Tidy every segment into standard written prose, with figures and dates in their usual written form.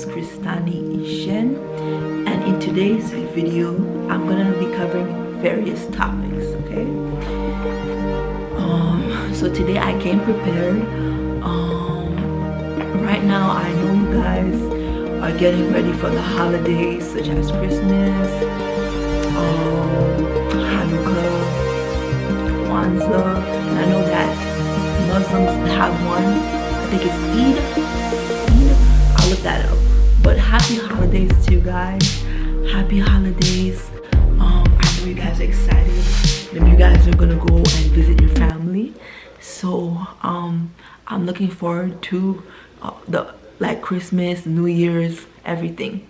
is procrastination, and in today's video I'm gonna be covering various topics. Okay, so today I came prepared. Right now I know you guys are getting ready for the holidays such as Christmas, Hanukkah, Kwanzaa, and I know that Muslims have one. I think it's Eid. I'll look that up. But happy holidays to you guys. Happy holidays. I know you guys are excited. Maybe you guys are gonna go and visit your family. So I'm looking forward to the Christmas, New Year's, everything.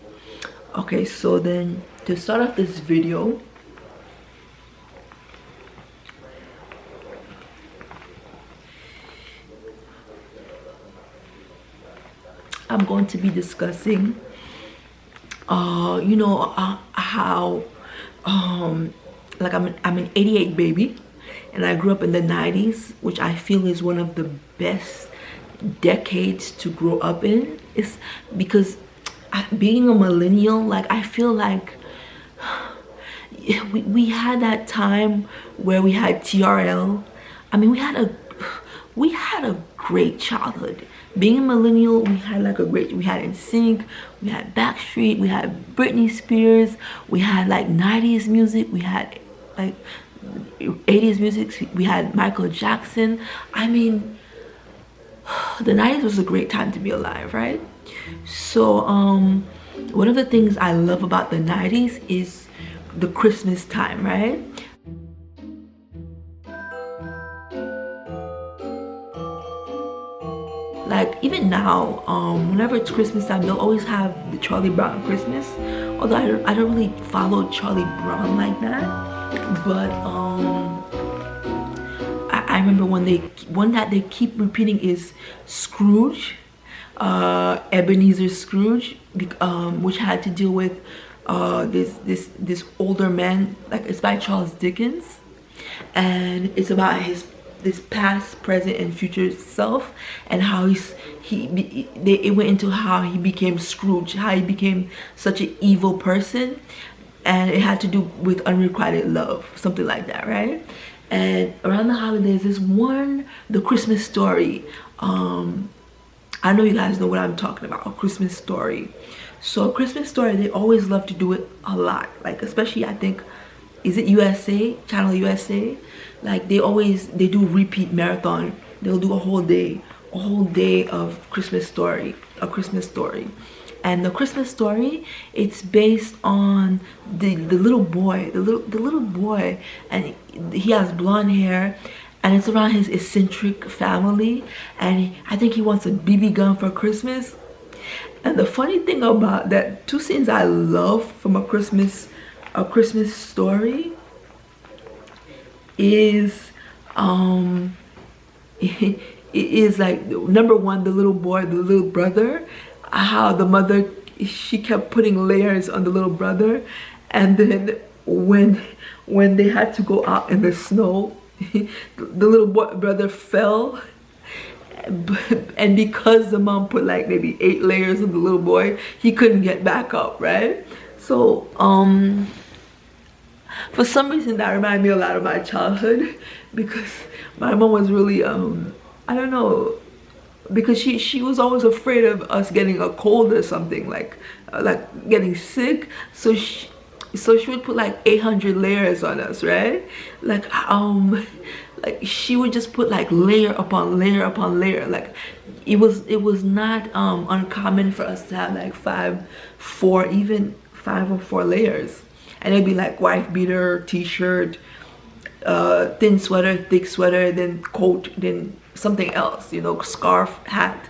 Okay, so then to start off this video, I'm going to be discussing how like I'm an 88 baby, and I grew up in the 90s, which I feel is one of the best decades to grow up in. It's because being a millennial, like I feel like we had that time where we had TRL. I mean, we had a great childhood. Being a millennial, we had we had NSYNC, we had Backstreet, we had Britney Spears, we had like 90s music, we had like 80s music, we had Michael Jackson. I mean, the 90s was a great time to be alive, right? So one of the things I love about the 90s is the Christmas time, right? Like even now, whenever it's Christmas time, they'll always have the Charlie Brown Christmas. Although I don't really follow Charlie Brown like that, but I remember one that they keep repeating is Scrooge, Ebenezer Scrooge, which had to deal with this older man. Like it's by Charles Dickens, and it's about this past, present, and future self, and how it went into how he became Scrooge, how he became such an evil person, and it had to do with unrequited love, something like that, right? And around the holidays, there's the Christmas Story. I know you guys know what I'm talking about, A Christmas Story. So A Christmas Story, they always love to do it a lot, like especially I think, is it USA, Channel USA? Like they do repeat marathon. They'll do a whole day of Christmas Story, A Christmas Story. And the Christmas Story, it's based on the little boy, the little boy, and he has blonde hair, and it's around his eccentric family, and I think he wants a BB gun for Christmas. And the funny thing about that, two scenes I love from A Christmas Story is it is like, number one, the little boy, the little brother, how the mother, she kept putting layers on the little brother, and then when they had to go out in the snow, the little brother fell, and because the mom put like maybe 8 layers on the little boy, he couldn't get back up, right? So for some reason that reminded me a lot of my childhood, because my mom was really I don't know, because she was always afraid of us getting a cold or something, like getting sick, so she would put like 800 layers on us, right? Like she would just put like layer upon layer upon layer. Like it was not uncommon for us to have like 5 or 4 layers, and it'd be like wife beater, t-shirt, thin sweater, thick sweater, then coat, then something else, scarf, hat,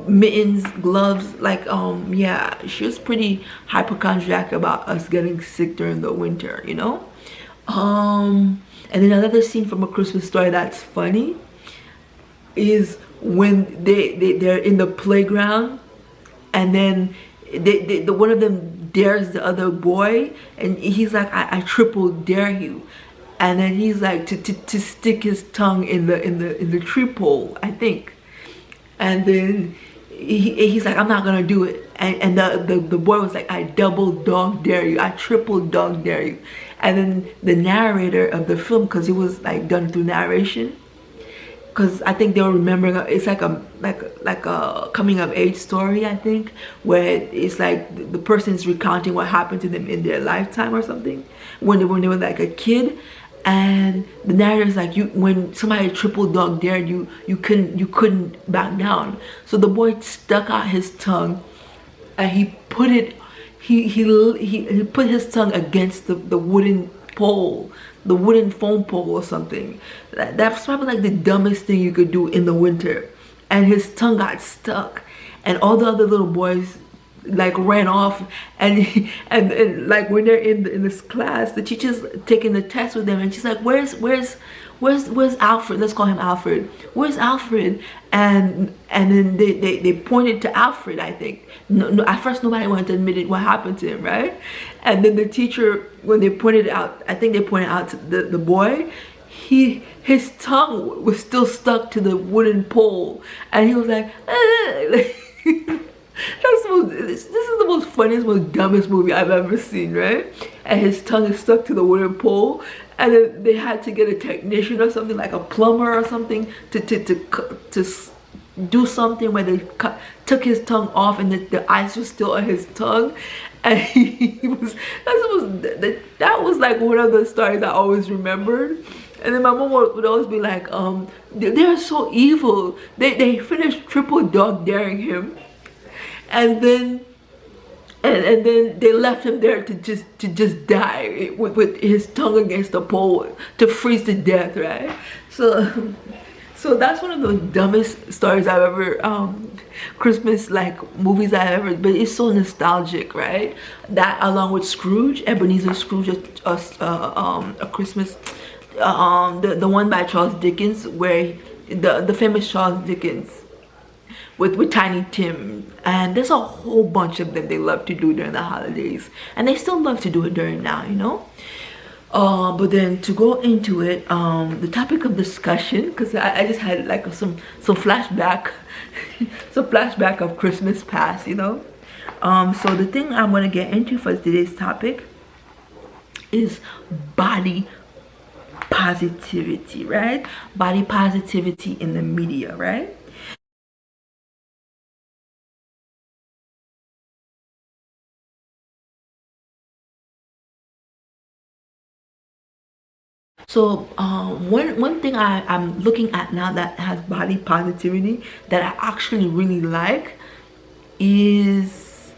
mittens, gloves. Like yeah, she was pretty hypochondriac about us getting sick during the winter, and then another scene from A Christmas Story that's funny is when they're in the playground, and then one of them dares the other boy, and he's like, I triple dare you, and then he's like to stick his tongue in the tree pole, I think, and then he's like, I'm not gonna do it. and the boy was like, I double dog dare you, I triple dog dare you. And then the narrator of the film, because it was like done through narration, because I think they were remembering, it's like a coming of age story, I think, where it's like the person's recounting what happened to them in their lifetime or something when they were like a kid. And the narrator's like, when somebody triple dog dared you, you couldn't back down. So the boy stuck out his tongue and he put it, he put his tongue against the wooden pole, the wooden phone pole or something. That's probably like the dumbest thing you could do in the winter. And his tongue got stuck, and all the other little boys like ran off, and like when they're in this class, the teacher's taking the test with them, and she's like, where's Alfred? Let's call him Alfred. Where's Alfred? And then they pointed to Alfred, I think. No, at first nobody wanted to admit it, what happened to him, right? And then the teacher, when they pointed out, I think they pointed out to the boy, his tongue was still stuck to the wooden pole, and he was like, this is the most funniest, most dumbest movie I've ever seen, right? And his tongue is stuck to the wooden pole, and then they had to get a technician or something, like a plumber or something, to do something where they took his tongue off, and the ice was still on his tongue. And that was like one of the stories I always remembered. And then my mom would always be like, they're so evil. They finished triple dog daring him, and then they left him there to just die with his tongue against the pole, to freeze to death, right? So that's one of the dumbest stories I've ever, Christmas like movies I've ever, but it's so nostalgic, right? That along with Scrooge, Ebenezer Scrooge, a Christmas, the one by Charles Dickens, where the famous Charles Dickens with Tiny Tim, and there's a whole bunch of them they love to do during the holidays, and they still love to do it during now, you know. But then to go into it, the topic of discussion, because I just had like some flashback some flashback of Christmas past, you know. So the thing I'm going to get into for today's topic is body positivity, right? Body positivity in the media, right? So one thing I'm looking at now that has body positivity that I actually really like is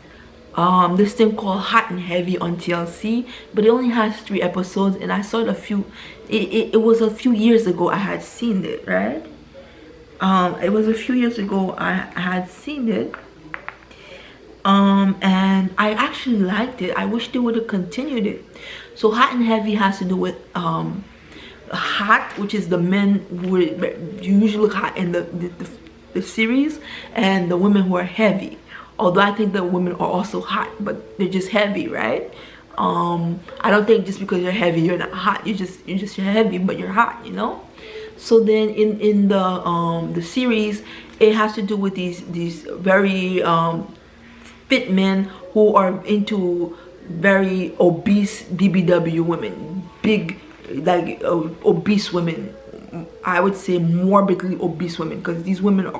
this thing called Hot and Heavy on TLC, but it only has 3 episodes, and I saw it it was a few years ago I had seen it, right? It was a few years ago I had seen it, and I actually liked it. I wish they would have continued it. So Hot and Heavy has to do with hot, which is the men who usually look hot in the series, and the women who are heavy. Although I think the women are also hot, but they're just heavy, right? I don't think just because you're heavy you're not hot. You're heavy, but you're hot, you know. So then in the series, it has to do with these very fit men who are into very obese BBW women, big, like obese women. I would say morbidly obese women, because these women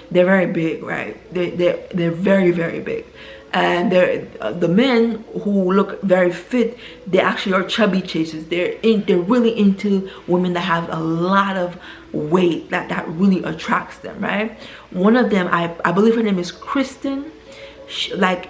they're very big, right? They're very, very big, and they're the men who look very fit, they actually are chubby chasers. They're really into women that have a lot of weight that really attracts them, right? One of them, I believe her name is Kristen. I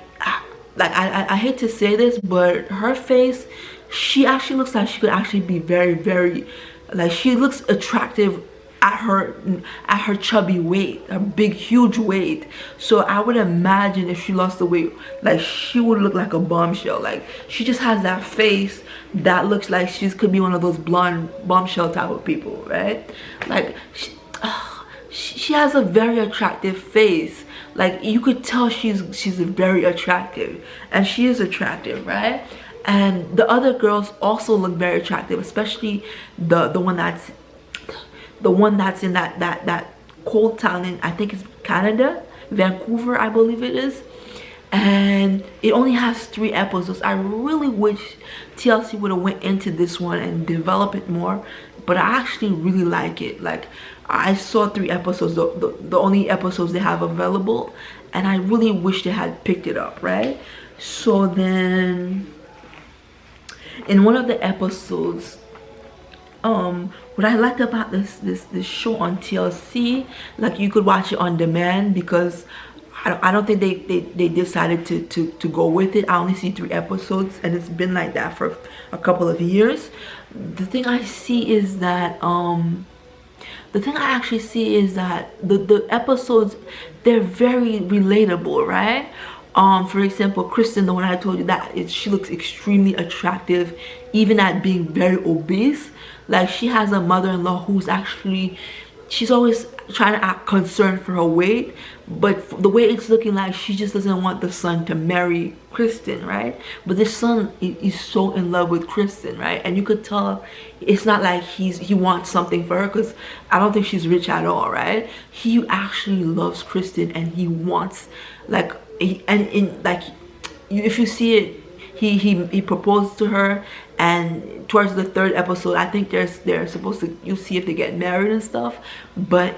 hate to say this, but her face, she actually looks like she could actually be very, very, like, she looks attractive at her chubby weight, her big huge weight. So I would imagine if she lost the weight, like, she would look like a bombshell. Like, she just has that face that looks like she could be one of those blonde bombshell type of people, right? Like, she has a very attractive face. Like, you could tell she's very attractive, and she is attractive, right? And the other girls also look very attractive, especially the one that's in that cold town in, I think it's Canada, Vancouver, I believe it is. and it only has 3 episodes. I really wish TLC would have went into this one and developed it more, but I actually really like it. Like, I saw 3 episodes, the only episodes they have available, and I really wish they had picked it up, right? So then in one of the episodes, what I liked about this show on TLC, like, you could watch it on demand, because I don't think they decided to go with it. I only see 3 episodes, and it's been like that for a couple of years. The thing I see is that the thing I actually see is that the episodes, they're very relatable, right? For example, Kristen, the one I told you, that she looks extremely attractive, even at being very obese. Like, she has a mother-in-law who's actually, she's always trying to act concerned for her weight, but the way it's looking like, she just doesn't want the son to marry Kristen, right? But the son is so in love with Kristen, right? And you could tell it's not like he wants something for her, because I don't think she's rich at all, right? He actually loves Kristen, and he wants, like, if you see it, he proposed to her, and towards the 3rd episode, I think they're supposed to, you see if they get married and stuff. But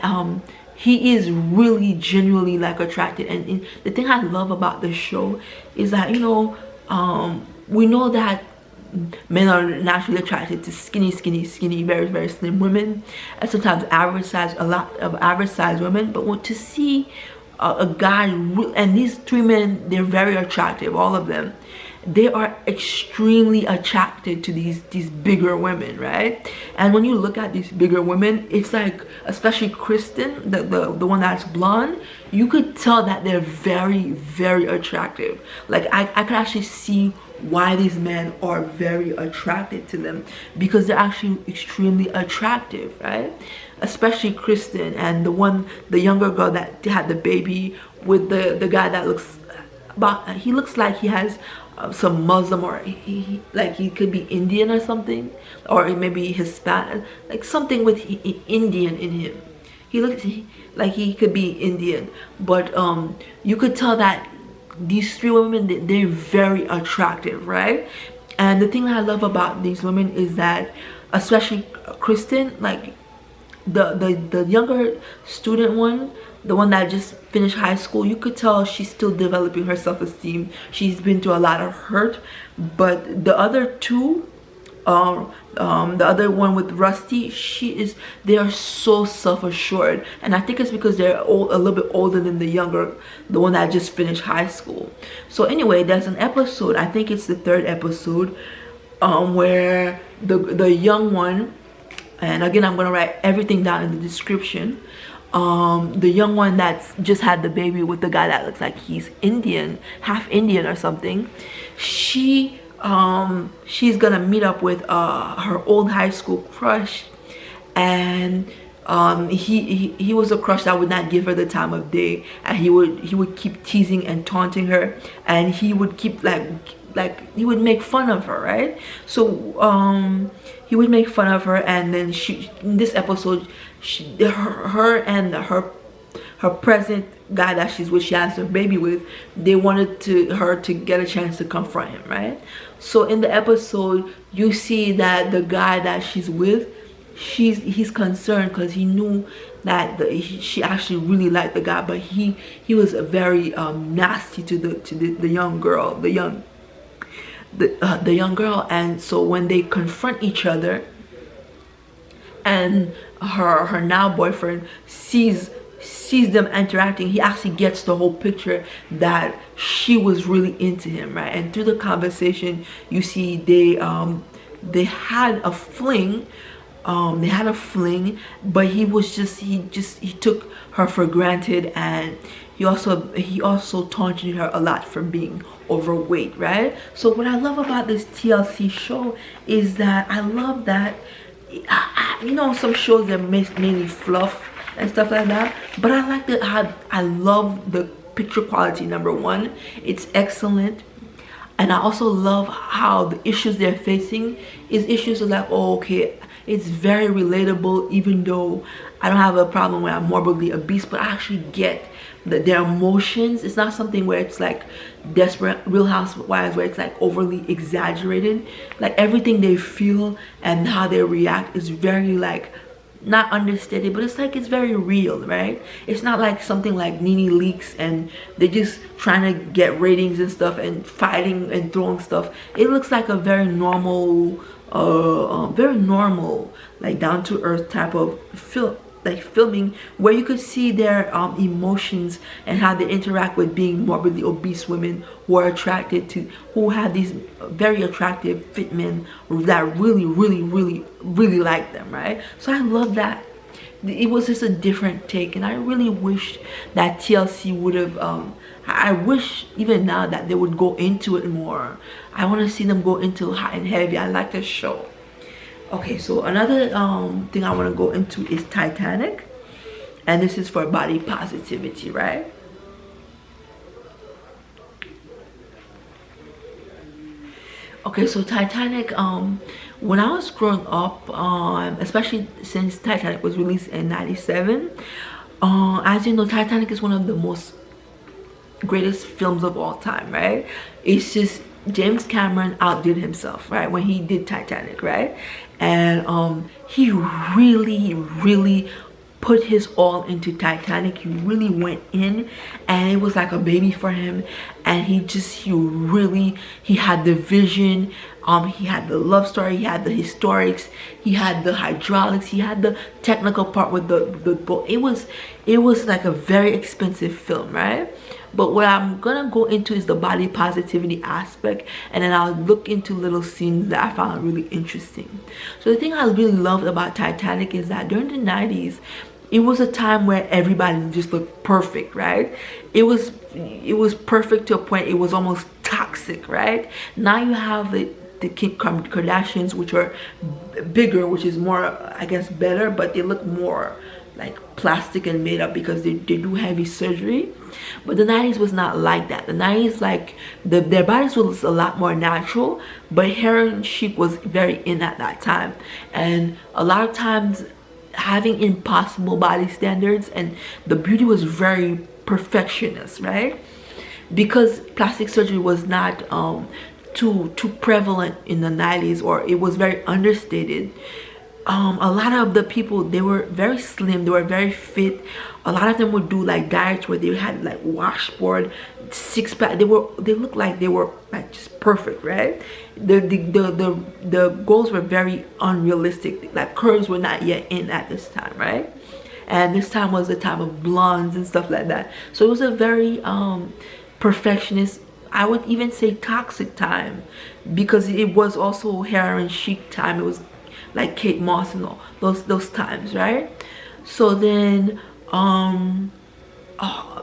he is really genuinely, like, attracted. And the thing I love about the show is that, you know, we know that men are naturally attracted to skinny, very, very slim women, and sometimes a lot of average size women. But to see a guy, and these 3 men, they're very attractive, all of them. They are extremely attracted to these bigger women, right? And when you look at these bigger women, it's like, especially Kristen, the one that's blonde, you could tell that they're very, very attractive. Like, I could actually see why these men are very attracted to them, because they're actually extremely attractive, right? Especially Kristen, and the younger girl that had the baby with the guy that looks he looks like he has some Muslim, or like he could be Indian or something, or maybe Hispanic, like something with Indian in him. He looks like he could be Indian, but you could tell that these 3 women, they're very attractive, right? And the thing I love about these women is that, especially Kristen, like, the younger student one, the one that just finished high school, you could tell she's still developing her self-esteem. She's been through a lot of hurt. But the other 2, the other one with Rusty, they are so self-assured, and I think it's because they're a little bit older than the one that just finished high school. So anyway, there's an episode, I think it's the 3rd episode, where the young one, and again, I'm gonna write everything down in the description, the young one that's just had the baby with the guy that looks like he's Indian, half Indian or something, she's gonna meet up with her old high school crush, and he was a crush that would not give her the time of day, and he would keep teasing and taunting her, and he would keep like he would make fun of her, right? So he would make fun of her, and then in this episode, her and her present guy that she has her baby with, they wanted her to get a chance to confront him, right? So in the episode, you see that the guy that she's with, he's concerned, because he knew that she actually really liked the guy, but he was very nasty to the young girl, the young girl. And so when they confront each other, and her now boyfriend sees them interacting, he actually gets the whole picture that she was really into him, right? And through the conversation, you see they had a fling. But he took her for granted, and he also taunted her a lot for being overweight, right? So what I love about this TLC show is that I love that, you know, some shows that mainly fluff and stuff like that, but I like that. I love the picture quality. Number one, it's excellent. And I also love how the issues they're facing is issues of like, oh, okay, it's very relatable, even though I don't have a problem when I'm morbidly obese, but I actually get their emotions. It's not something where it's like Desperate Real Housewives where it's like overly exaggerated. Like everything they feel and how they react is very like not understated, but it's like it's very real, right? It's not like something like Nene Leakes and they're just trying to get ratings and stuff and fighting and throwing stuff. It looks like a very normal like down to earth type of filming where you could see their emotions and how they interact with being morbidly obese women who are attracted to, who have these very attractive fit men that really like them, right? So I love that. It was just a different take, and I really wish that TLC would have I wish even now that they would go into it more. I want to see them go into hot and heavy. I like this show. Okay, so another thing I want to go into is Titanic, and this is for body positivity, right? Okay, so Titanic, when I was growing up, especially since Titanic was released in '97, as you know, Titanic is one of the most greatest films of all time, right? It's just James Cameron outdid himself, right, when he did Titanic, right? And he really put his all into Titanic. He really went in, and it was like a baby for him. And he had the vision, he had the love story, he had the historics, he had the hydraulics, he had the technical part with the boat. It was like a very expensive film, right? But what I'm gonna go into is the body positivity aspect, and then I'll look into little scenes that I found really interesting. So the thing I really loved about Titanic is that during the 90s, it was a time where everybody just looked perfect, right? It was perfect to a point it was almost toxic, right? Now you have the Kim Kardashians, which are bigger, which is more, I guess, better, but they look more like plastic and made up because they do heavy surgery. But the 90s was not like that. The 90s, like their bodies was a lot more natural, but hair chic was very in at that time. And a lot of times having impossible body standards, and the beauty was very perfectionist, right? Because plastic surgery was not too prevalent in the 90s, or it was very understated. A lot of the people, they were very slim, they were very fit. A lot of them would do like diets where they had like washboard, six-pack. They looked like they were like just perfect, right? The goals were very unrealistic. Like curves were not yet in at this time, right? And this time was the time of blondes and stuff like that. So it was a very perfectionist, I would even say toxic time, because it was also hair and chic time. It was like Kate Moss and all those times, right? So then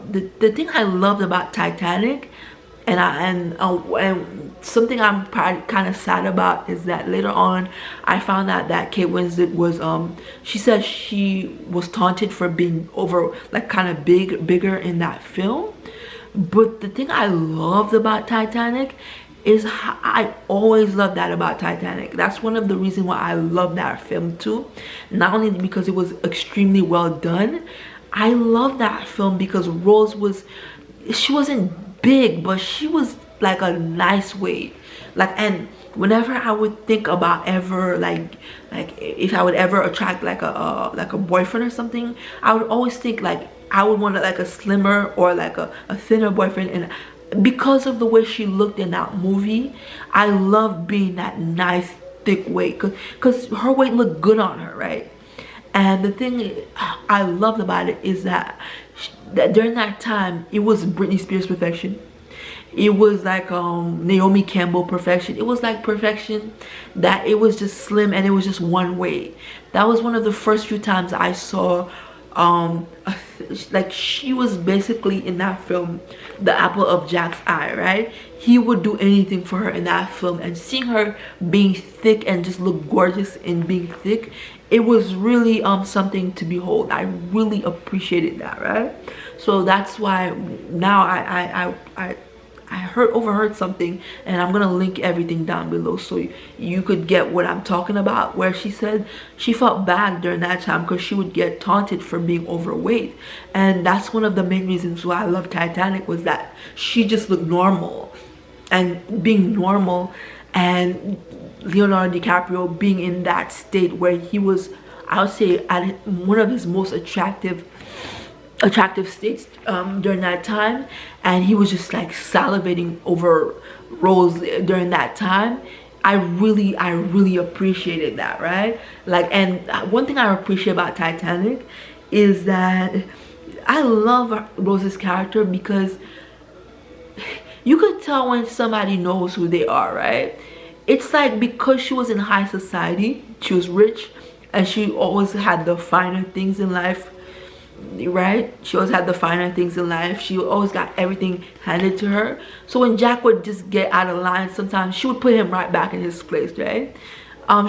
the thing I loved about Titanic, and something I'm kind of sad about, is that later on I found out that Kate Winslet was she said she was taunted for being over, like kind of bigger in that film. But the thing I loved about Titanic is I always loved that about Titanic. That's one of the reasons why I love that film too. Not only because it was extremely well done, I love that film because Rose she wasn't big, but she was like a nice weight. Like, and whenever I would think about ever like if I would ever attract like a boyfriend or something, I would always think like I would want like a slimmer or like a thinner boyfriend. And because of the way she looked in that movie, I love being that nice thick weight, because her weight looked good on her, right? And the thing I loved about it is that during that time, it was Britney Spears perfection. It was like Naomi Campbell perfection. It was like perfection, that it was just slim and it was just one way. That was one of the first few times I saw like she was basically in that film the apple of Jack's eye, right? He would do anything for her in that film, and seeing her being thick and just look gorgeous in being thick, it was really something to behold. I really appreciated that, right? So that's why now I overheard something, and I'm gonna link everything down below so you could get what I'm talking about, where she said she felt bad during that time because she would get taunted for being overweight. And that's one of the main reasons why I love Titanic, was that she just looked normal, and being normal, and Leonardo DiCaprio being in that state where he was, I would say, at one of his most attractive states during that time, and he was just like salivating over Rose during that time. I really appreciated that, right? Like, and one thing I appreciate about Titanic is that I love Rose's character, because you could tell when somebody knows who they are, right? It's like, because she was in high society, she was rich, and she always had the finer things in life, right? She always had the finer things in life. She always got everything handed to her. So when Jack would just get out of line, sometimes she would put him right back in his place, right?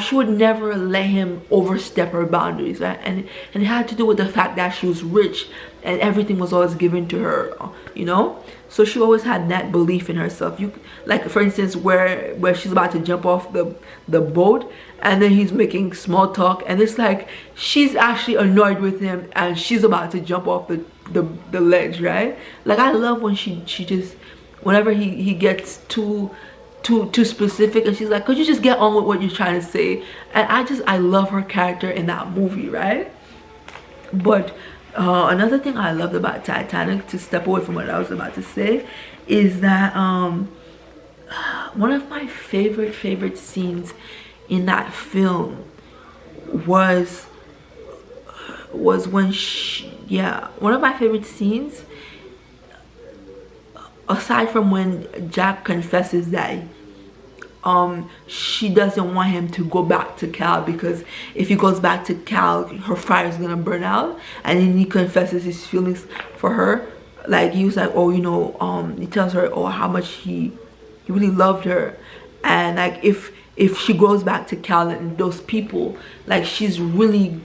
She would never let him overstep her boundaries, right? And it had to do with the fact that she was rich and everything was always given to her, you know? So she always had that belief in herself. You, like, for instance, where she's about to jump off the boat, and then he's making small talk, and it's like she's actually annoyed with him, and she's about to jump off the ledge, right? Like, I love when she just, whenever he gets too specific, and she's like, could you just get on with what you're trying to say? And I love her character in that movie, right? But another thing I loved about Titanic, to step away from what I was about to say, is that one of my favorite scenes in that film was when one of my favorite scenes, aside from when Jack confesses that she doesn't want him to go back to Cal, because if he goes back to Cal, her fire is gonna burn out, and then he confesses his feelings for her. Like, he was like, oh, you know, he tells her, oh, how much he really loved her, and like, if she goes back to Cal and those people, like, she's really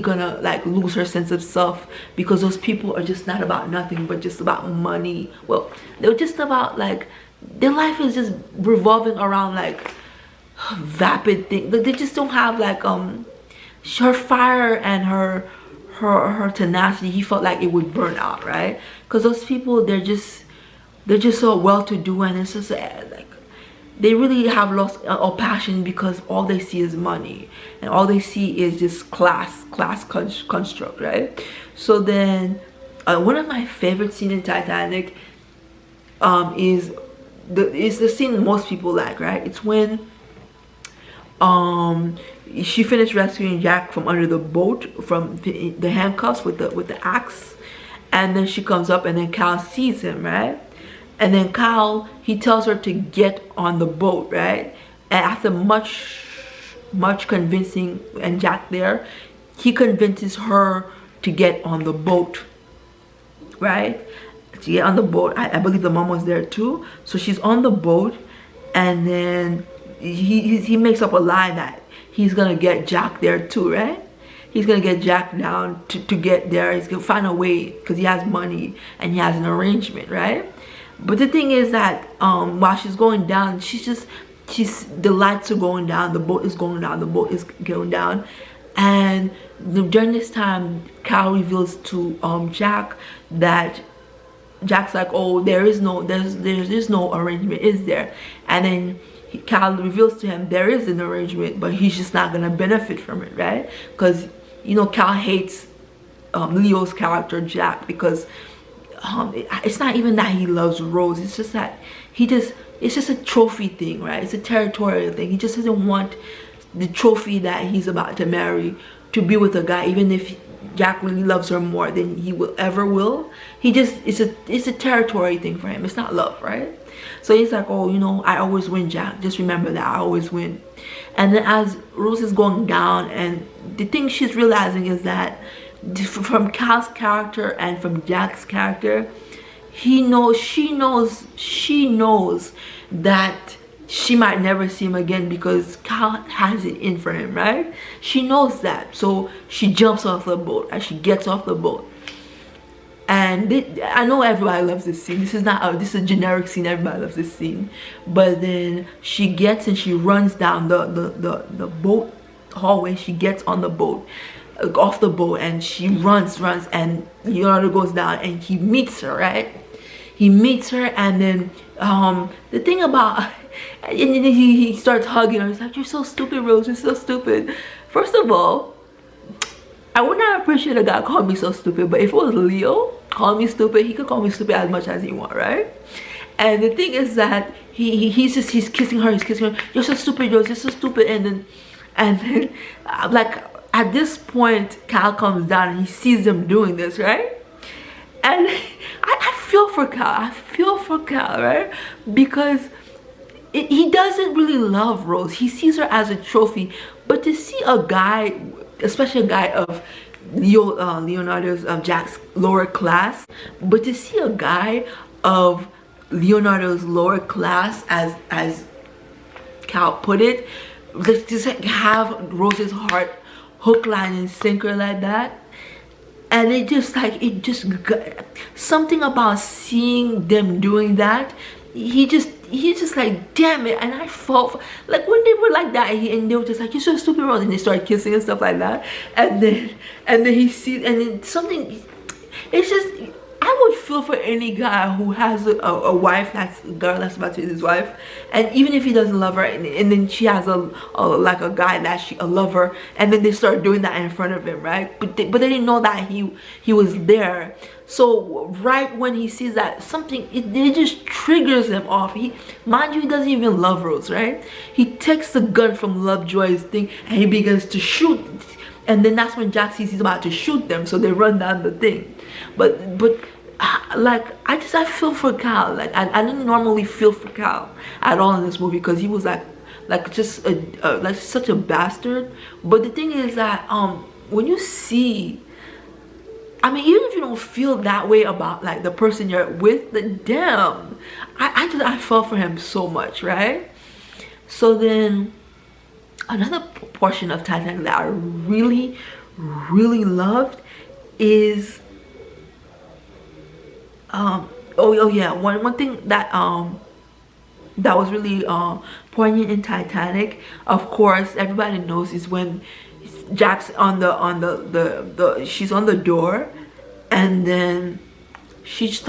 gonna like lose her sense of self, because those people are just not about nothing but just about money. Well, they're just about, like, their life is just revolving around like vapid things. They just don't have like her fire and her tenacity. He felt like it would burn out, right? Because those people, they're just so well-to-do, and it's just like they really have lost all passion, because all they see is money, and all they see is just class construct, right? So then one of my favorite scenes in Titanic is the scene most people like, right? It's when she finished rescuing Jack from under the boat, from the handcuffs with the axe, and then she comes up, and then Cal sees him, right? And then Cal, he tells her to get on the boat, right? And after much convincing, and Jack there, he convinces her to get on the boat, right? To get on the boat. I believe the mom was there too. So she's on the boat, and then he makes up a lie that he's gonna get Jack there too, right? He's gonna get Jack down to get there. He's gonna find a way, because he has money and he has an arrangement, right? But the thing is that while she's going down, the lights are going down, the boat is going down, and during this time, Cal reveals to Jack that Jack's like, oh, there's no arrangement, is there? And then Cal reveals to him there is an arrangement, but he's just not gonna benefit from it, right? Because, you know, Cal hates Leo's character Jack, because it's not even that he loves Rose, it's just that it's just a trophy thing, right? It's a territorial thing. He just doesn't want the trophy that he's about to marry to be with a guy, even if Jack really loves her more than he will. It's a territory thing for him. It's not love, right? So he's like, oh, you know, I always win, Jack. Just remember that I always win. And then as Rose is going down, and the thing she's realizing is that from Cal's character and from Jack's character, she knows that she might never see him again, because Cal has it in for him, right? She knows that. So she jumps off the boat, and she gets off the boat. And I know everybody loves this scene. This is not this is a generic scene. Everybody loves this scene. But then she gets and she runs down the boat hallway. She gets on the boat, off the boat, and she runs, and Leonardo goes down and he meets her, right? He meets her, and then the thing about, and then he starts hugging her. He's like, "You're so stupid, Rose. You're so stupid." First of all, I would not appreciate a guy calling me so stupid, but if it was Leo calling me stupid, he could call me stupid as much as he want, right? And the thing is that he's kissing her, "You're so stupid, Rose, you're so stupid." And then like at this point, Cal comes down and he sees them doing this, right? And I feel for Cal, right? Because he doesn't really love Rose. He sees her as a trophy. But to see a guy, especially a guy of Leonardo's Jack's lower class, but to see a guy of Leonardo's lower class, as Cal put it, just have Rose's heart hook, line, and sinker like that. And it just something about seeing them doing that, he's just like, damn it. And I felt like when they were like that, and they were just like, "You're so stupid, Rose," and they started kissing and stuff like that. And then he sees, and then something, it's just, I would feel for any guy who has a wife, that's a girl that's about to be his wife, and even if he doesn't love her, and then she has like a guy that a lover, and then they start doing that in front of him, right? But they didn't know that he was there. So right when he sees that, something, it just triggers him off. Mind you, he doesn't even love Rose, right? He takes the gun from Lovejoy's thing and he begins to shoot. And then that's when Jack sees he's about to shoot them, so they run down the thing. But like, I feel for Cal. Like I didn't normally feel for Cal at all in this movie, because he was like just like such a bastard. But the thing is that when you see, I mean, even if you don't feel that way about like the person you're with, the damn, I felt for him so much, right? So then another portion of Titanic that I really loved is oh yeah, one thing that that was really poignant in Titanic, of course everybody knows, is when Jack's on the she's on the door, and then she's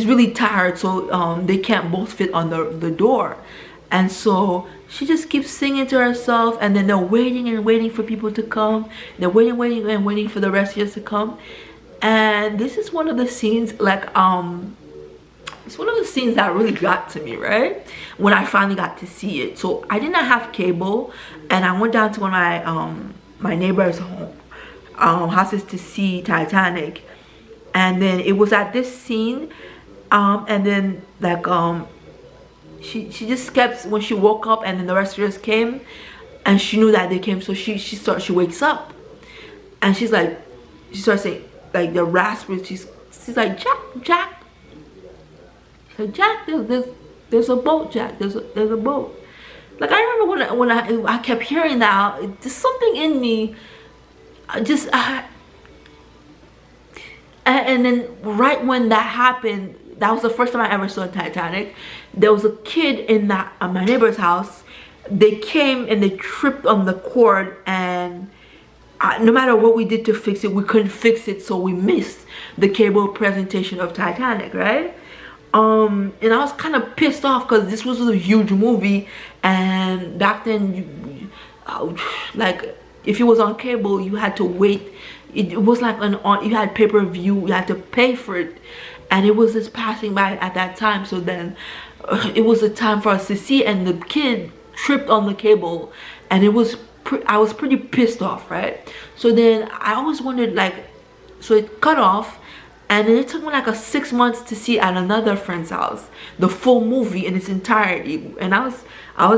really tired, so they can't both fit on the door, and so she just keeps singing to herself, and then they're waiting and waiting for people to come. They're waiting for the rescuers to come. And this is one of the scenes, like it's one of the scenes that really got to me, right? When I finally got to see it. So I did not have cable, and I went down to one of my neighbor's houses to see Titanic. And then it was at this scene, and then like she just kept, when she woke up and then the rescuers came, and she knew that they came, so she wakes up, and she starts saying, like, the raspy, she's like, Jack. She's like, "Jack, there's a boat, Jack. There's a boat." Like, I remember when I kept hearing that, just something in me, and then right when that happened, that was the first time I ever saw Titanic. There was a kid in my neighbor's house. They came and they tripped on the cord, and no matter what we did to fix it, we couldn't fix it, so we missed the cable presentation of Titanic, right? And I was kind of pissed off, because this was a huge movie, and back then, like, if it was on cable, you had to wait. It was like you had pay-per-view, you had to pay for it, and it was just passing by at that time. So then it was a time for us to see, and the kid tripped on the cable, and I was pretty pissed off, right? So then I always wondered, like, so it cut off, and then it took me like 6 months to see at another friend's house the full movie in its entirety, and I was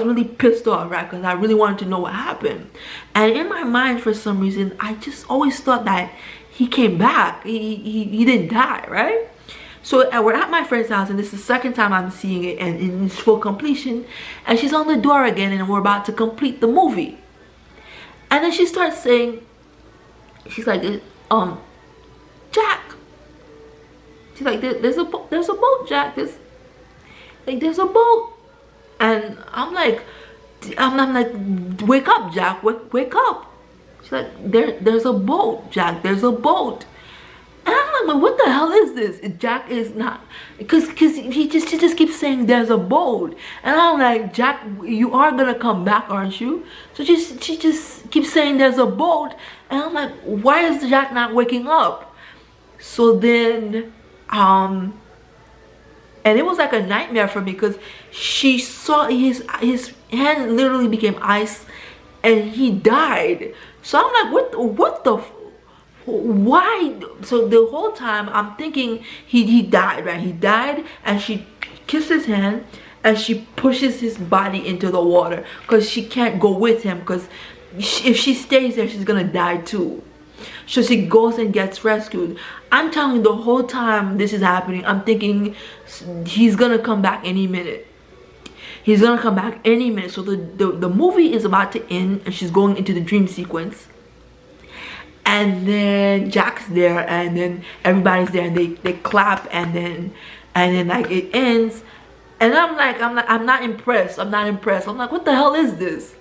really pissed off, right? Because I really wanted to know what happened. And in my mind, for some reason, I just always thought that he came back. He didn't die, right? So we're at my friend's house, and this is the second time I'm seeing it, and in its full completion, and she's on the door again, and we're about to complete the movie. And then she starts saying, she's like, Jack, She's like, there's a boat, Jack. There's a boat. And I'm like, wake up, Jack, wake up. She's like, there's a boat, Jack, there's a boat. And I'm like, what the hell is this? Jack is not, because she just keeps saying there's a boat. And I'm like, Jack, you are gonna come back, aren't you? So she just keeps saying there's a boat. And I'm like, why is Jack not waking up? So then, and it was like a nightmare for me, because she saw his hand literally became ice and he died. So I'm like, what the why? So the whole time I'm thinking he died, right? He died, and she kissed his hand and she pushes his body into the water because she can't go with him, because if she stays there she's gonna die too. So she goes and gets rescued. I'm telling you, the whole time this is happening, I'm thinking he's gonna come back any minute. He's gonna come back any minute. So the movie is about to end and she's going into the dream sequence. And then Jack's there, and then everybody's there, and they clap, and then like it ends. And I'm not impressed. I'm like, what the hell is this?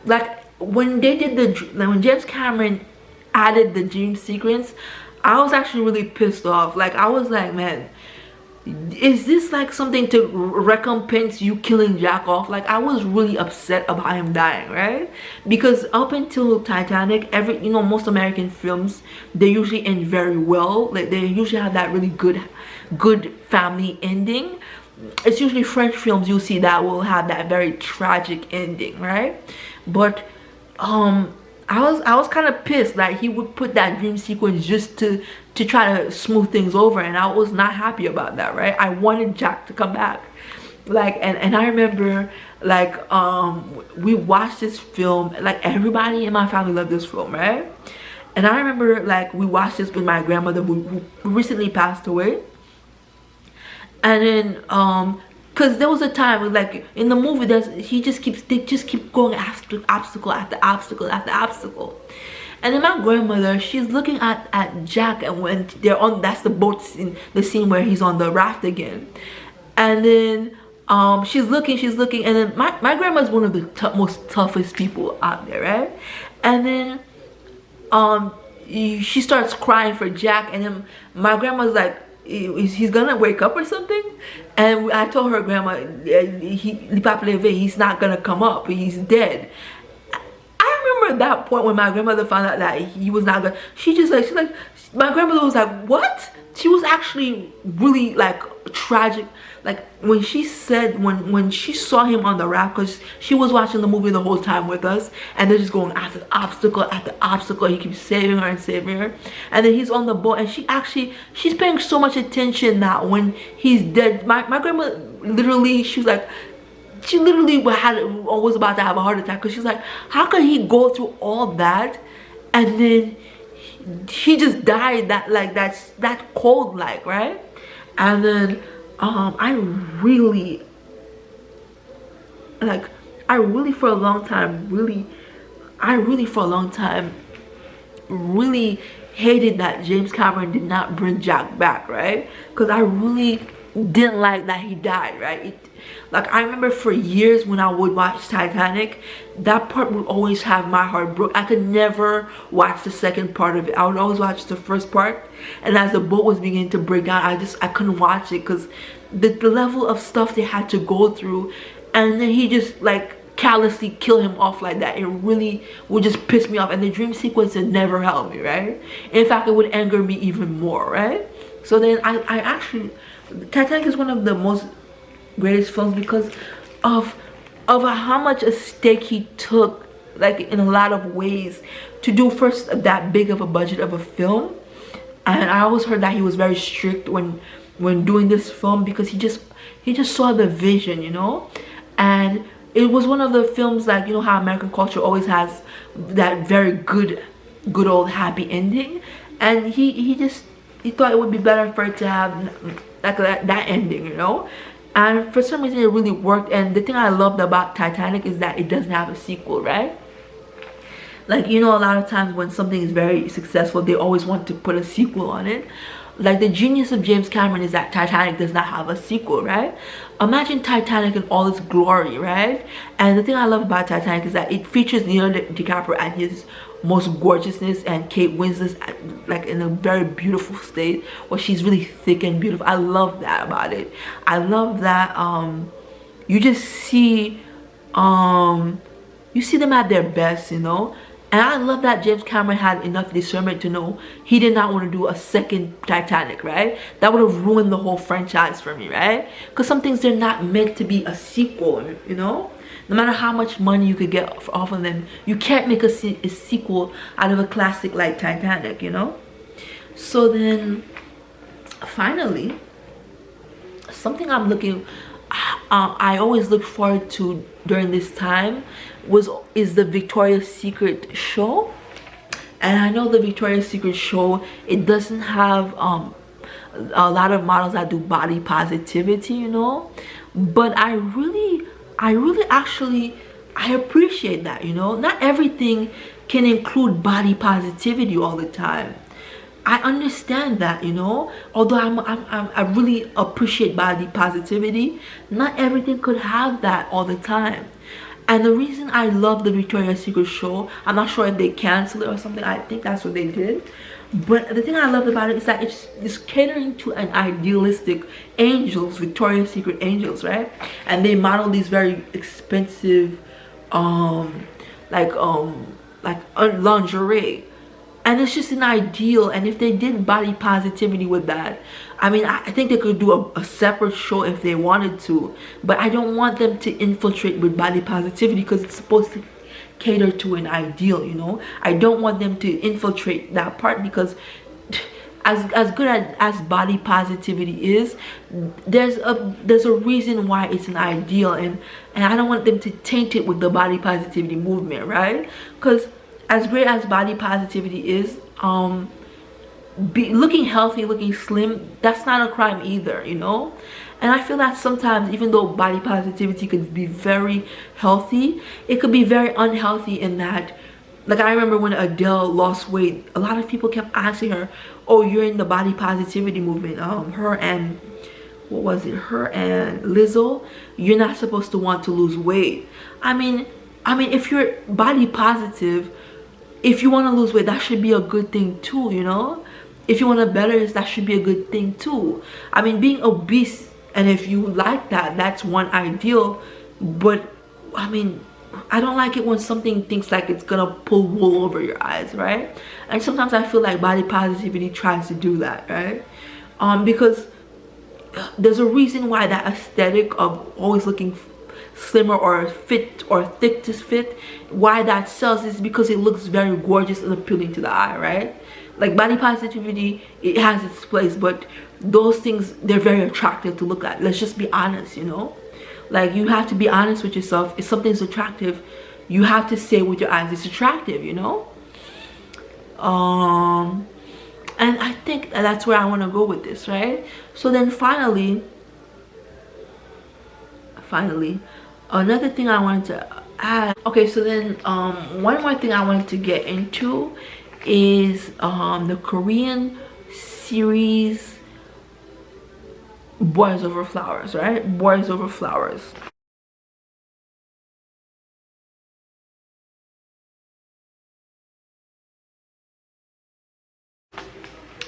Like when they did when James Cameron added the dream sequence, I was actually really pissed off. Like I was like, man, is this like something to recompense you killing Jack off? Like I was really upset about him dying, right? Because up until Titanic, most American films, they usually end very well. Like they usually have that really good family ending. It's usually French films you'll see that will have that very tragic ending, right? But I was kind of pissed that he would put that dream sequence just to try to smooth things over, and I was not happy about that, right? I wanted Jack to come back. Like and I remember, like we watched this film, like everybody in my family loved this film, right? And I remember, like, we watched this with my grandmother who recently passed away. And then because there was a time when, like, in the movie, they just keep going obstacle after obstacle after obstacle. And then my grandmother, she's looking at Jack, and when they're on, that's the boat scene, the scene where he's on the raft again. And then she's looking, and then my grandma's one of the most toughest people out there, right? And then she starts crying for Jack, and then my grandma's like, he's gonna wake up or something. And I told her, grandma, he's not gonna come up, he's dead. I remember at that point when my grandmother found out that he was not gonna, she's like, my grandmother was like, what? She was actually really, like, tragic. Like when she said, when she saw him on the raft, because she was watching the movie the whole time with us, and they're just going after obstacle after obstacle. He keeps saving her and saving her, and then he's on the boat, and she's paying so much attention that when he's dead, my grandma literally, she literally was about to have a heart attack, because she's like, how could he go through all that and then he just died that cold, like, right? And then I really for a long time really hated that James Cameron did not bring Jack back, right? Because I really didn't like that he died, right? Like I remember for years when I would watch Titanic, that part would always have my heart broke. I could never watch the second part of it. I would always watch the first part, and as the boat was beginning to break down, I couldn't watch it, because the level of stuff they had to go through, and then he just like callously kill him off like that. It really would just piss me off, and the dream sequence would never help me, right? In fact, it would anger me even more, right? So then I actually, Titanic is one of the most greatest films because of how much a stake he took, like in a lot of ways, to do first that big of a budget of a film. And I always heard that he was very strict when doing this film, because he just saw the vision, you know. And it was one of the films, like, you know how American culture always has that very good old happy ending, and he thought it would be better for it to have like that ending, you know. And for some reason it really worked. And the thing I loved about Titanic is that it doesn't have a sequel, right? Like, you know, a lot of times when something is very successful, they always want to put a sequel on it. like the genius of James Cameron is that Titanic does not have a sequel, right? Imagine Titanic in all its glory, right? And the thing I love about Titanic is that it features Leonardo DiCaprio at his most gorgeousness, and Kate Winslet like in a very beautiful state where she's really thick and beautiful. I love that about it. I love that you just see you see them at their best, you know. And I love that James Cameron had enough discernment to know he did not want to do a second Titanic, right? That would have ruined the whole franchise for me, right? Because some things, they're not meant to be a sequel, you know? No matter how much money you could get off of them, you can't make a sequel out of a classic like Titanic, you know? So then, finally, something I always look forward to during this time is the Victoria's Secret show. And I know the Victoria's Secret show, it doesn't have a lot of models that do body positivity, you know, but I really actually I appreciate that, you know. Not everything can include body positivity all the time. I understand that, you know. Although I really appreciate body positivity, not everything could have that all the time. And the reason I love the Victoria's Secret show, I'm not sure if they canceled it or something. I think that's what they did. But the thing I love about it is that it's catering to an idealistic angels, Victoria's Secret angels, right? And they model these very expensive, lingerie. And it's just an ideal. And if they did body positivity with that, I mean, I think they could do a separate show if they wanted to. But I don't want them to infiltrate with body positivity because it's supposed to cater to an ideal, you know. I don't want them to infiltrate that part because as good as body positivity is, there's a reason why it's an ideal, and I don't want them to taint it with the body positivity movement, right? Because as great as body positivity is, looking healthy, looking slim, that's not a crime either, you know. And I feel that sometimes, even though body positivity could be very healthy, it could be very unhealthy in that, like, I remember when Adele lost weight, a lot of people kept asking her, oh, you're in the body positivity movement. Her and Lizzo, you're not supposed to want to lose weight. I mean, if you're body positive, if you want to lose weight, that should be a good thing too, you know. If you want to better, that should be a good thing too. I mean, being obese, and if you like that, that's one ideal. But I mean, I don't like it when something thinks like it's gonna pull wool over your eyes, right? And sometimes I feel like body positivity tries to do that, right? Because there's a reason why that aesthetic of always looking slimmer or fit or thick to fit, why that sells is because it looks very gorgeous and appealing to the eye, right? Like, body positivity, it has its place, but those things, they're very attractive to look at. Let's just be honest, you know. Like, you have to be honest with yourself. If something's attractive, you have to say with your eyes it's attractive, you know. And I think that's where I want to go with this, right? So then finally, another thing I wanted to add. Okay, so then one more thing I wanted to get into is the Korean series Boys Over Flowers, right? Boys Over Flowers.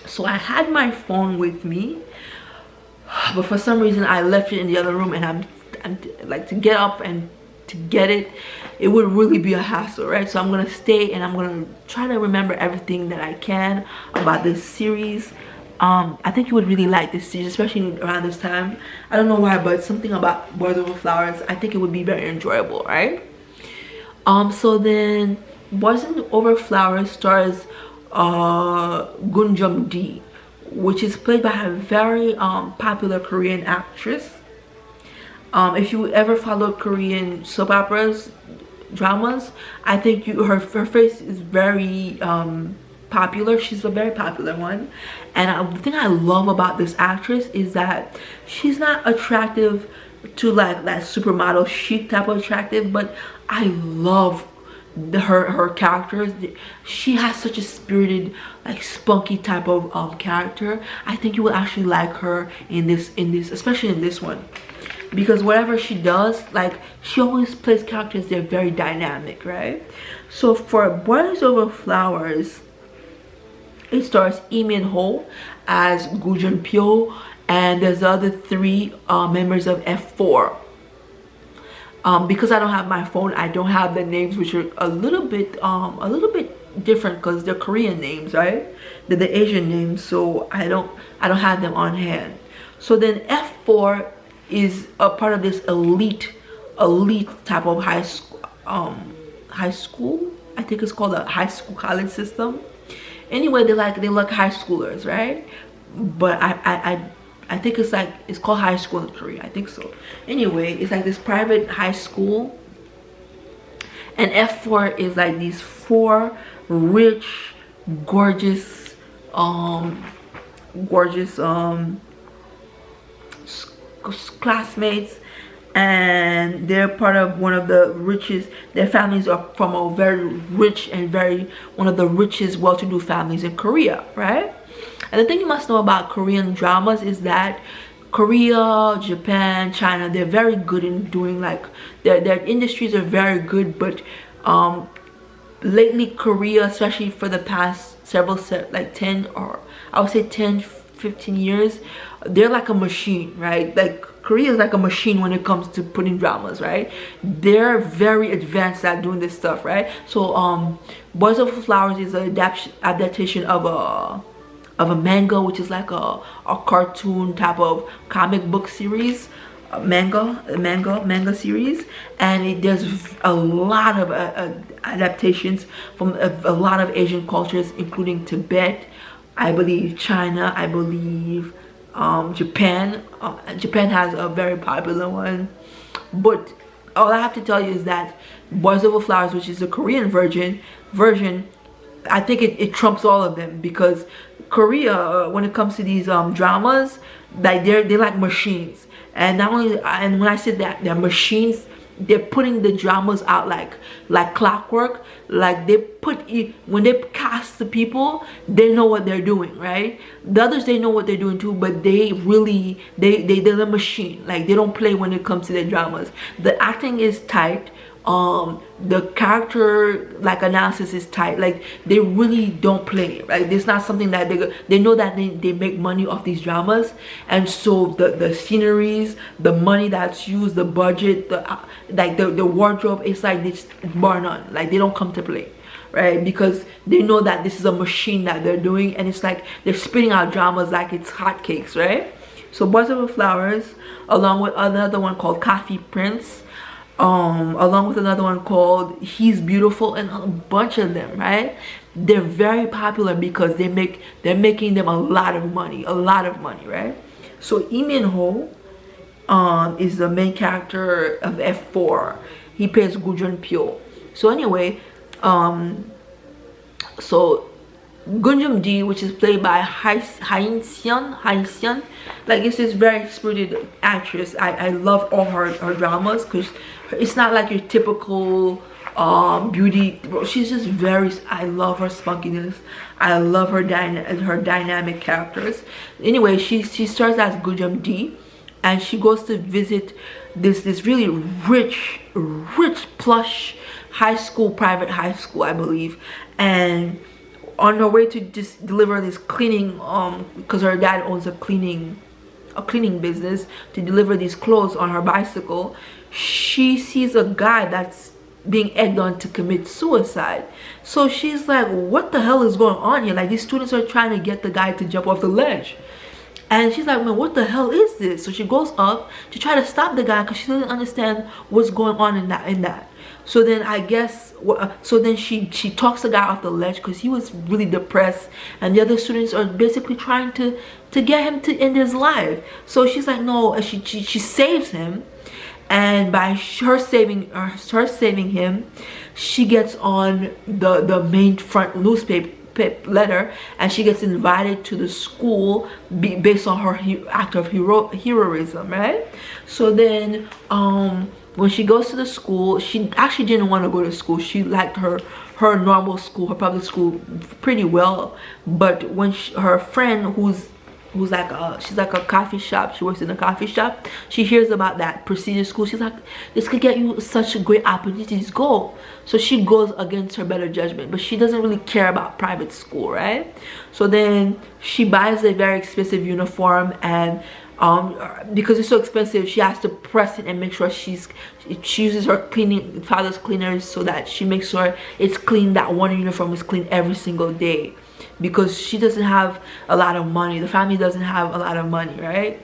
So I had my phone with me, but for some reason I left it in the other room, and I'm like, to get up and to get it, it would really be a hassle, right? So I'm gonna stay and I'm gonna try to remember everything that I can about this series. I think you would really like this series, especially around this time. I don't know why, but something about Boys Over Flowers, I think it would be very enjoyable, right? So then Boys Over Flowers stars Gun Jung Dee, which is played by a very popular Korean actress. If you ever followed Korean soap operas, dramas, I think her face is very popular. She's a very popular one. And the thing I love about this actress is that she's not attractive to like that supermodel chic type of attractive, but I love her characters, she has such a spirited, like spunky type of character. I think you will actually like her in this, especially in this one, because whatever she does, like she always plays characters, they're very dynamic, right? So for Boys Over Flowers, it stars Lee Min Ho as Gu Jun Pyo, and there's the other three members of F4. Because I don't have my phone, I don't have the names, which are a little bit different because they're Korean names, right? They're the Asian names, so I don't have them on hand. So then F4 is a part of this elite type of high school. I think it's called a high school college system. Anyway, they like high schoolers, right? But I think it's called high school in Korea, I think so. Anyway, it's like this private high school, and F4 is like these 4 rich, gorgeous classmates, and they're part of one of the richest, their families are from a very rich and one of the richest, well-to-do families in Korea, right? And the thing you must know about Korean dramas is that Korea, Japan, China, they're very good in doing, like, their industries are very good, but lately Korea, especially for the past like 10, or I would say 10, 15 years, they're like a machine, right? Like Korea is like a machine when it comes to putting dramas, right? They're very advanced at doing this stuff, right? So Boys Over Flowers is an adaptation of a manga, which is like a cartoon type of comic book series, manga series, and there's a lot of adaptations from a lot of Asian cultures, including Tibet, I believe China, I believe Japan. Japan has a very popular one, but all I have to tell you is that Boys Over Flowers, which is the Korean version, I think it trumps all of them, because Korea, when it comes to these dramas, like they're like machines. And not only, and when I said that they're machines, they're putting the dramas out like clockwork. Like when they cast the people, they know what they're doing, right? The others, they know what they're doing too, but they're a machine. Like they don't play when it comes to their dramas. The acting is tight. The character like analysis is tight. Like they really don't play, right? It's not something that they know that they make money off these dramas, and so the sceneries, the money that's used, the budget, the wardrobe, it's like it's bar none. Like they don't come to play, right? Because they know that this is a machine that they're doing, and it's like they're spitting out dramas like it's hotcakes, right? So Boys Over Flowers, along with another one called Coffee Prince, along with another one called He's Beautiful, and a bunch of them, right? They're very popular because they're making them a lot of money, right? So Lee Min Ho is the main character of F4. He plays Gu Jun Pyo. So anyway, so Gunjum D, which is played by Hain Xian, like it's this very spirited actress. I love all her dramas, because it's not like your typical beauty. She's just I love her spunkiness. I love her dynamic characters. Anyway, she starts as Gunjum D, and she goes to visit this really rich plush private high school, I believe, and on her way to just deliver this cleaning, because her dad owns a cleaning business, to deliver these clothes on her bicycle, she sees a guy that's being egged on to commit suicide. So she's like, what the hell is going on here? Like, these students are trying to get the guy to jump off the ledge. And she's like, man, what the hell is this? So she goes up to try to stop the guy, because she doesn't understand what's going on in that. So then I guess, she talks the guy off the ledge, because he was really depressed, and the other students are basically trying to get him to end his life. So she's like, no, she saves him, and by her saving him, she gets on the main front letter, and she gets invited to the school based on her act of heroism, right? So then when she goes to the school, she actually didn't want to go to school. She liked her normal school, her public school, pretty well. But when her friend, who's like she's like a coffee shop, she works in a coffee shop, she hears about that prestigious school. She's like, this could get you such a great opportunities, go. So she goes against her better judgment, but she doesn't really care about private school, right? So then she buys a very expensive uniform, and because it's so expensive, she has to press it and make sure she uses her father's cleaners, so that she makes sure it's clean. That one uniform is clean every single day, because she doesn't have a lot of money. The family doesn't have a lot of money, right?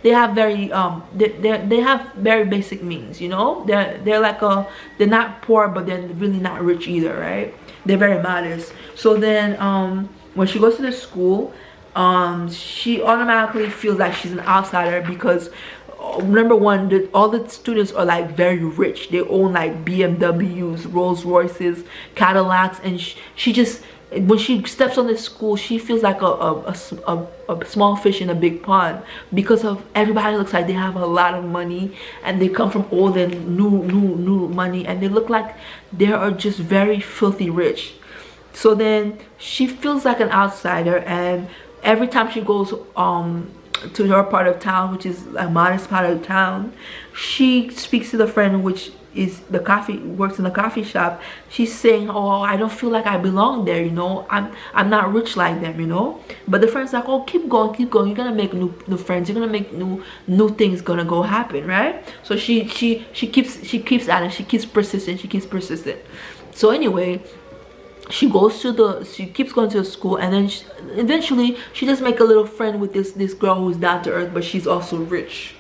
They have very they have very basic means, you know. They're like they're not poor, but they're really not rich either, right? They're very modest. So then when she goes to the school, she automatically feels like she's an outsider, because number one, all the students are like very rich. They own like BMWs, Rolls Royces, Cadillacs, and she just, when she steps on the school, she feels like a small fish in a big pond, because of everybody looks like they have a lot of money, and they come from old and new money, and they look like they are just very filthy rich. So then she feels like an outsider, and every time she goes to her part of town, which is a modest part of town, she speaks to the friend, which is works in the coffee shop. She's saying, oh, I don't feel like I belong there, you know. I'm not rich like them, you know. But the friend's like, oh, keep going, you're gonna make new friends, you're gonna make new things gonna go happen, right? So she keeps at it, she keeps persistent. So anyway, she keeps going to the school, and then eventually she just make a little friend with this girl who's down to earth, but she's also rich.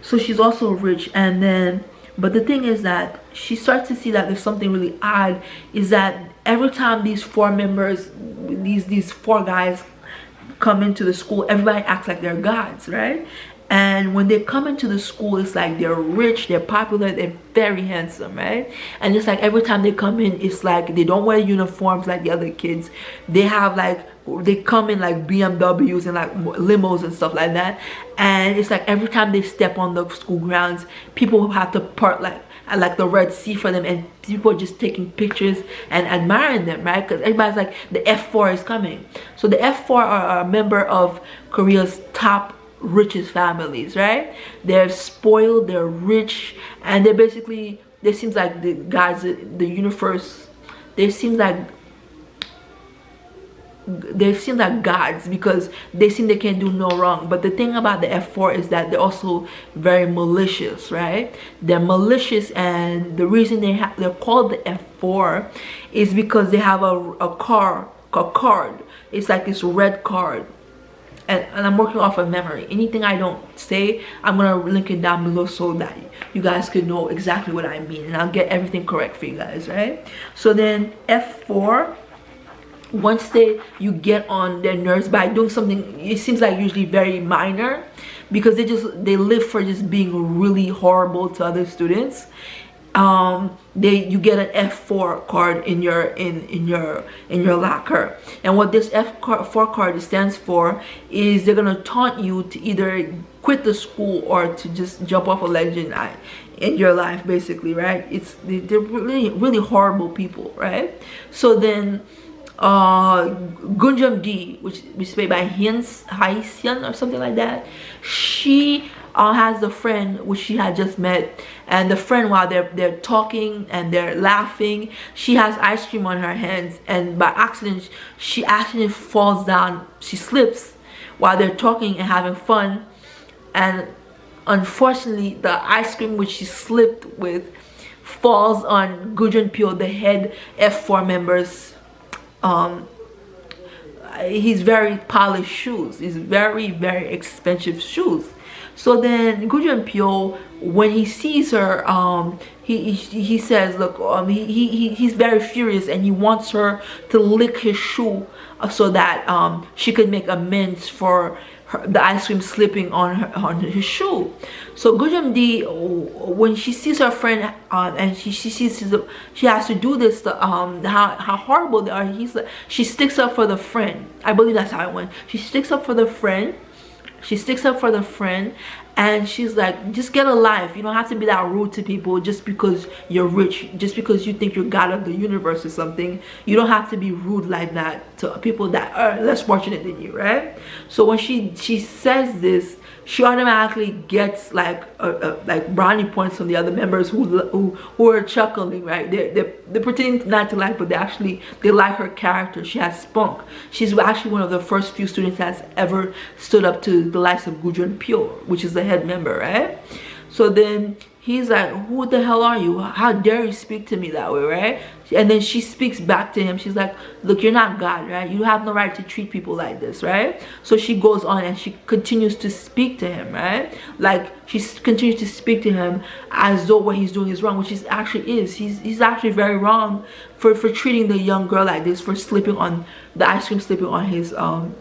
So she's also rich, and then, but the thing is that she starts to see that there's something really odd, is that every time these four members, these four guys come into the school, everybody acts like they're gods, right? And when they come into the school, it's like they're rich, they're popular, they're very handsome, right? And it's like every time they come in, it's like they don't wear uniforms like the other kids. They have like, they come in like BMWs and like limos and stuff like that. And it's like every time they step on the school grounds, people have to part like the Red Sea for them, and people are just taking pictures and admiring them, right? Because everybody's like, the F4 is coming. So the F4 are a member of Korea's top richest families, right? They're spoiled, they're rich, and they're basically, they seems like the guys, the universe, they seem like gods, because they seem they can do no wrong. But the thing about the F4 is that they're also very malicious, right? They're malicious, and the reason they're called the F4 is because they have a card. It's like this red card. And I'm working off of memory. Anything I don't say, I'm gonna link it down below so that you guys could know exactly what I mean, and I'll get everything correct for you guys, right? So then F4, once you get on their nerves by doing something, it seems like usually very minor, because they live for just being really horrible to other students. You get an F4 card in your locker, and what this F4 card stands for is they're gonna taunt you to either quit the school or to just jump off a ledge in your life, basically, right? They're really horrible people, right? So then Gunjum D, which is played by Hae-seon or something like that, she has a friend which she had just met, and the friend, while they're talking and they're laughing, she has ice cream on her hands, and by accident she actually falls down, she slips while they're talking and having fun, and unfortunately the ice cream which she slipped with falls on Gujun Pyo, the head F4 members his very polished shoes, his very expensive shoes. So then Gujun Pyo, when he sees her, he says, look, he's very furious, and he wants her to lick his shoe so that she could make amends for the ice cream slipping on his shoe. So Gujam D, when she sees her friend and she sees she has to do this, how horrible they are, she sticks up for the friend. I believe that's how it went. She sticks up for the friend. She sticks up for the friend, and she's like, just get a life. You don't have to be that rude to people just because you're rich, just because you think you're God of the universe or something. You don't have to be rude like that to people that are less fortunate than you, right? So when she says this, she automatically gets like brownie points from the other members who are chuckling, right? They're pretending not to like, but they like her character. She has spunk. She's actually one of the first few students that's ever stood up to the likes of Gujun Pure, which is the head member, right? So then he's like, who the hell are you? How dare you speak to me that way, right? And then she speaks back to him. She's like, look, you're not God, right? You have no right to treat people like this, right? So she goes on and she continues to speak to him, right? Like, she continues to speak to him as though what he's doing is wrong, which is actually is. He's actually very wrong for treating the young girl like this, for slipping on the ice cream, slipping on his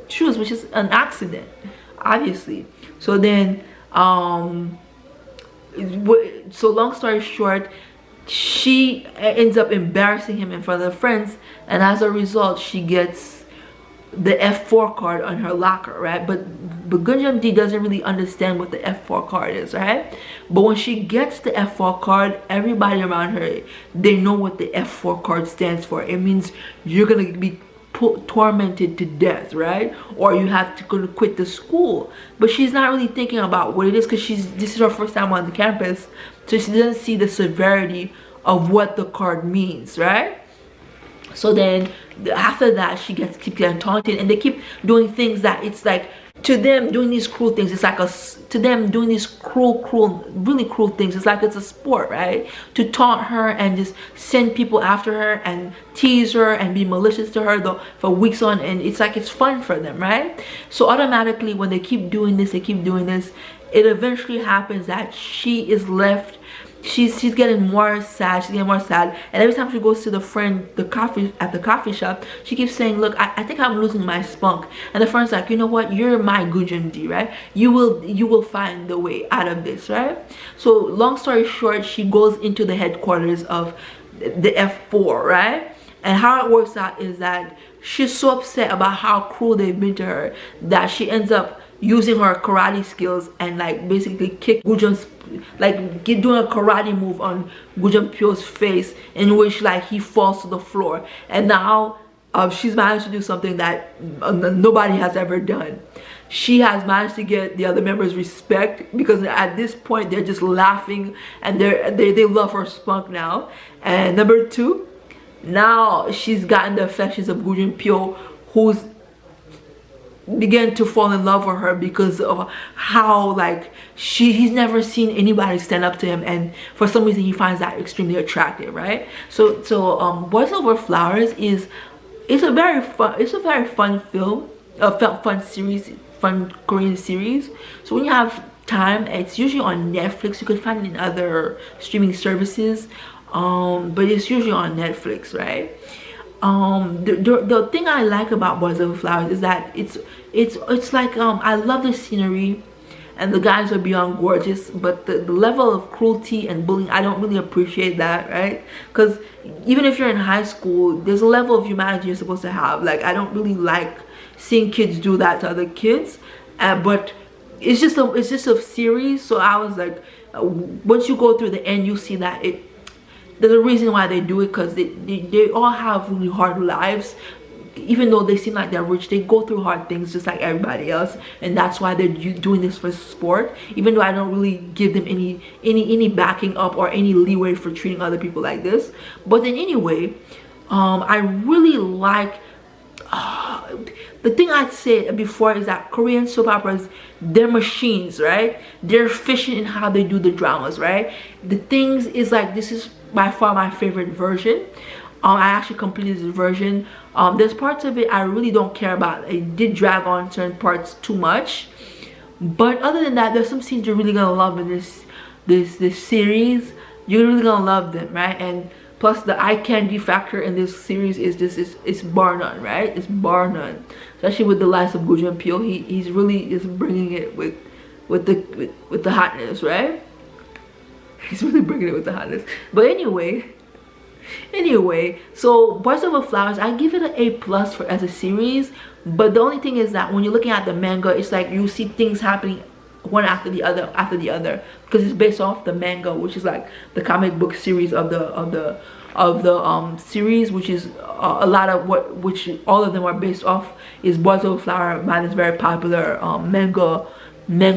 shoes, which is an accident, obviously. So then so long story short, she ends up embarrassing him in front of the friends, and as a result she gets the F4 card on her locker, right? But Gunjam D doesn't really understand what the F4 card is, right? But when she gets the F4 card, everybody around her, they know what the F4 card stands for. It means you're gonna be tormented to death, right? Or you have to go to quit the school. But she's not really thinking about what it is, because this is her first time on the campus, so she doesn't see the severity of what the card means, right? So then after that, she keeps getting taunted, and they keep doing things that it's like, to them doing these cruel things, it's like to them doing these really cruel things, it's like it's a sport, right? To taunt her and just send people after her and tease her and be malicious to her though for weeks on, and it's like it's fun for them, right? So automatically when they keep doing this, it eventually happens that she is left. She's getting more sad, and every time she goes to the friend at the coffee shop, she keeps saying, look, I think I'm losing my spunk. And the friend's like, you know what, you're my Gujam D, right? You will find the way out of this, right? So long story short, she goes into the headquarters of the F4, right? And how it works out is that she's so upset about how cruel they've been to her that she ends up using her karate skills and like basically kick Gujam's, like doing a karate move on Gujam Pyo's face, in which like he falls to the floor. And now she's managed to do something that nobody has ever done. She has managed to get the other members respect, because at this point they're just laughing and they love her spunk now. And number two, now she's gotten the affections of Gujam Pyo, who's began to fall in love with her because of how like he's never seen anybody stand up to him, and for some reason he finds that extremely attractive, right? So Boys Over Flowers is a very fun film, fun series, fun Korean series. So when you have time, it's usually on Netflix. You can find it in other streaming services, but it's usually on Netflix, right? The thing I like about Boys Over Flowers is that it's like I love the scenery and the guys are beyond gorgeous, but the level of cruelty and bullying, I don't really appreciate that, right? Because even if you're in high school, there's a level of humanity you're supposed to have. Like, I don't really like seeing kids do that to other kids, but it's just a series. So I was like, once you go through the end, you see that there's a reason why they do it, because they all have really hard lives. Even though they seem like they're rich, they go through hard things just like everybody else, and that's why they're doing this for sport. Even though I don't really give them any backing up or any leeway for treating other people like this. But then anyway, I really like the thing I said before is that Korean soap operas, they're machines, right? They're efficient in how they do the dramas, right? The things is like, this is by far my favorite version. I actually completed this version. There's parts of it I really don't care about. It did drag on certain parts too much, but other than that, there's some scenes you're really gonna love in this series. You're really gonna love them, right? And plus the eye candy factor in this series is just it's bar none, right? It's bar none. especially with the likes of Gujo and Pio. He's really is bringing it with the hotness, right? He's really bringing it with the hotness. But anyway, so Boys Over Flowers, I give it an A plus for as a series. But the only thing is that when you're looking at the manga, it's like you see things happening one after the other because it's based off the manga, which is like the comic book series of the series, which is a lot of which all of them are based off is Boys Over Flower by this very popular manga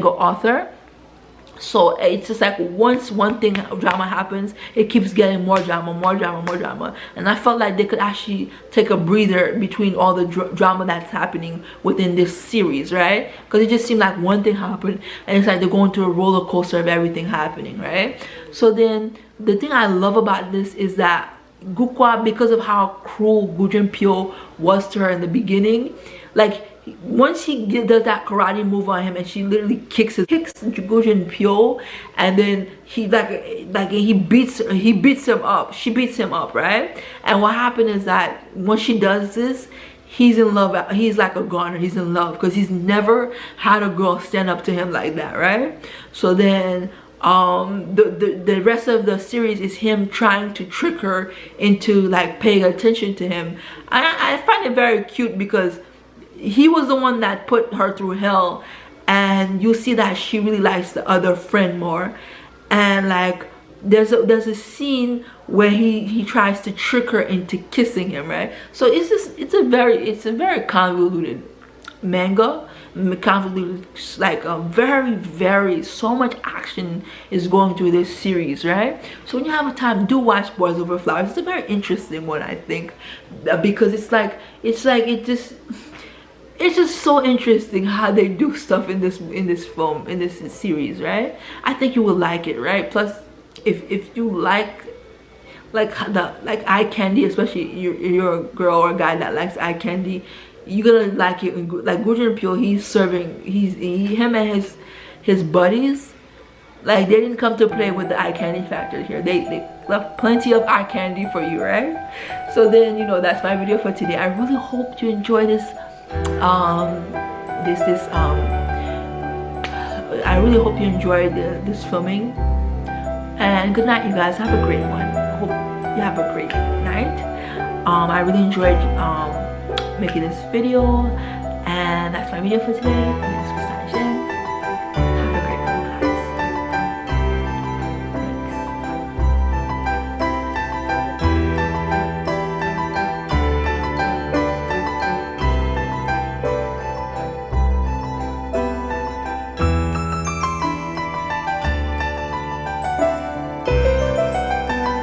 author. So it's just like once one thing drama happens, it keeps getting more drama, and I felt like they could actually take a breather between all the drama that's happening within this series, right? Because it just seemed like one thing happened and it's like they're going through a roller coaster of everything happening, right? So then the thing I love about this is that Gukwa, because of how cruel Gujin Pyo was to her in the beginning, like once he does that karate move on him and she literally kicks Gujin Pyo, and then he he beats him up, she beats him up, right? And what happened is that when she does this, he's in love. He's like a goner. He's in love because he's never had a girl stand up to him like that, right? So then the rest of the series is him trying to trick her into like paying attention to him. I find it very cute because he was the one that put her through hell, and you see that she really likes the other friend more. And like there's a scene where he tries to trick her into kissing him, right? So it's a very convoluted manga, like a very so much action is going through this series, right? So when you have a time, do watch Boys Over Flowers. It's a very interesting one, I think, because it's just so interesting how they do stuff in this series, right? I think you will like it, right? Plus if you like eye candy, especially you're a girl or a guy that likes eye candy, you're gonna like it. Like Gujin Pyo, him and his buddies, like they didn't come to play with the eye candy factor here. They left plenty of eye candy for you, right? So then, you know, that's my video for today. I really hope you enjoy this I really hope you enjoyed this filming, and good night, you guys. Have a great one. I hope you have a great night. I really enjoyed making this video, and that's my video for today.